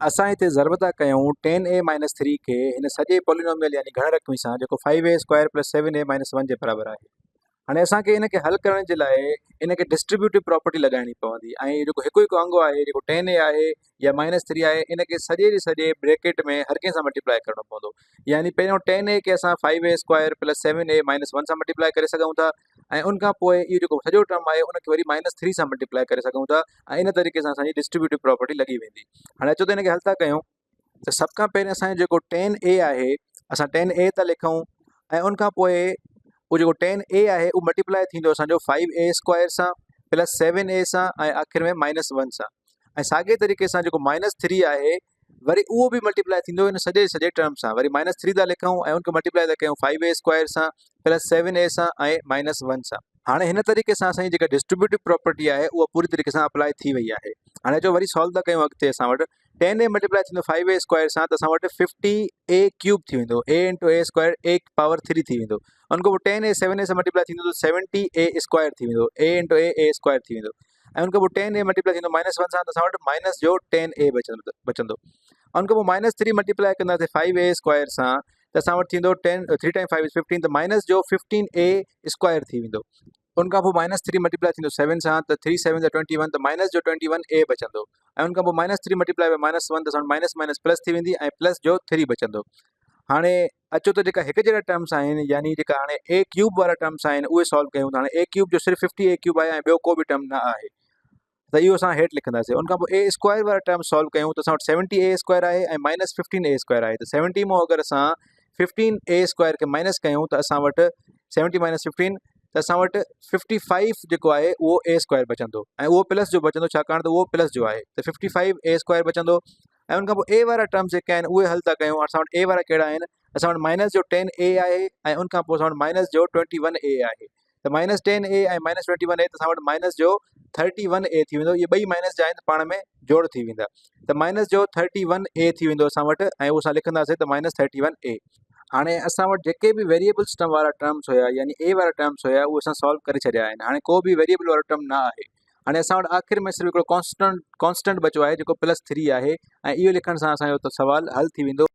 असां हिते ज़रब था कयूं 10a-3 खे हिन सॼे पॉलिनोमियल यानी घण रक़मी सां जेको 5a² + 7a-1 जे बराबरि आहे। हाणे असांखे इनखे हल करण जे लाइ इनखे डिस्ट्रीब्यूटिव प्रॉपर्टी लॻाइणी पवंदी ऐं जेको हिकु हिकु अंगु आहे जेको 10a आहे या -3 आहे इनखे सॼे जे सॼे ब्रैकेट में हर कंहिं सां मल्टीप्लाई करणो पवंदो। यानी पहिरियों 10a खे असां 5a² + 7a-1 सां मल्टीप्लाई करे सघूं था ऐं उनखां पोइ इहो जेको सॼो टर्म आहे उनखे वरी -3 सां मल्टीप्लाई करे सघूं था ऐं इन तरीक़े सां असांजी डिस्ट्रीब्यूटिव प्रॉपर्टी लॻी वेंदी। हाणे अचो त हिनखे हल था कयूं त सभ खां पहिरियों असांजो जेको 10a आहे असां 10a था लिखूं ऐं उनखां पोइ उहो जेको 10a आहे उहो मल्टीप्लाई थींदो असांजो 5a² सां + 7a सां ऐं आख़िर में -1 सां ऐं साॻे तरीक़े सां जेको -3 आहे वरी उहो बि मल्टीप्लाई थींदो इन सॼे टर्म सां वरी -3 था लिखूं ऐं उनखे मल्टीप्लाई था कयूं 5a² सां + 7a सां ऐं -1 सां। हाणे हिन तरीक़े सां असांजी जेका डिस्ट्रीब्यूटिव प्रॉपर्टी आहे उहा पूरी तरीक़े सां अप्लाई थी वई आहे। हाणे अचो वरी सॉल्व था कयूं अॻिते असां वटि 10a मल्टीप्लाई थींदो 5a² सां त असां वटि 50a³ थी वेंदो a × a² a⁻³ थी वेंदो। उनखां पोइ 10a 7a सां मल्टीप्लाई थींदो त 70a² थी वेंदो a × a² थी वेंदो ऐं उनखां पोइ 10a मल्टीप्लाई थींदो -1 सां त असां वटि -10a बचंदो। उनखां पोइ -3 मल्टीप्लाई कंदासीं 5a² सां त असां वटि थींदो 3 × 5 = 15 त -15a² थी वेंदो। उनखां पोइ -3 मल्टीप्लाई थींदो 7 सां त 3 × 7 = 21 त -21a बचंदो ऐं उनखां पोइ -3 मल्टीप्लाई बाय -1 त असां वटि प्लस थी वेंदी ऐं +3 बचंदो। हाणे अचो त जेका हिकु जहिड़ा टर्म्स आहिनि यानी जेका हाणे a³ वारा टर्म्स आहिनि उहे सॉल्व कयूं था। हाणे a³ जो सिर्फ़ु 50a³ आहे ऐं ॿियो को बि टर्म न आहे त इहो असां हेठि लिखंदासीं। उनखां पोइ a² वारा टर्म सॉल्व कयूं त असां वटि 70a² आहे ऐं -15a² आहे त 70 मां अगरि असां 15a² खे माइनस कयूं त असां वटि 70 - 15 त असां वटि 55 जेको आहे उहो a² बचंदो ऐं उहो प्लस जो बचंदो छाकाणि त उहो प्लस जो आहे त 55a² बचंदो ऐं उनखां पोइ a वारा टर्म्स जेके आहिनि उहे हल था कयूं। असां वटि a वारा कहिड़ा आहिनि असां वटि -10a आहे ऐं उनखां पोइ असां वटि -21a आहे त -10a ऐं -21a त असां वटि -31a थी वेंदो। इहे ॿई माइनस जा आहिनि त पाण में जोड़ थी वेंदा त -31a थी वेंदो असां वटि ऐं उहो असां लिखंदासीं त -31a। हाणे असां वटि जेके बि वेरिएबल्स वारा टर्म्स हुया यानी a वारा टर्म्स हुया उहे असां सॉल्व करे छॾिया आहिनि। हाणे को बि वेरिएबल वारो टर्म न आहे। हाणे असां वटि आख़िर में सिर्फ़ु हिकिड़ो कॉन्स्टेंट बचियो आहे जेको +3 आहे ऐं इहो लिखण सां असांजो त सुवालु हल थी वेंदो।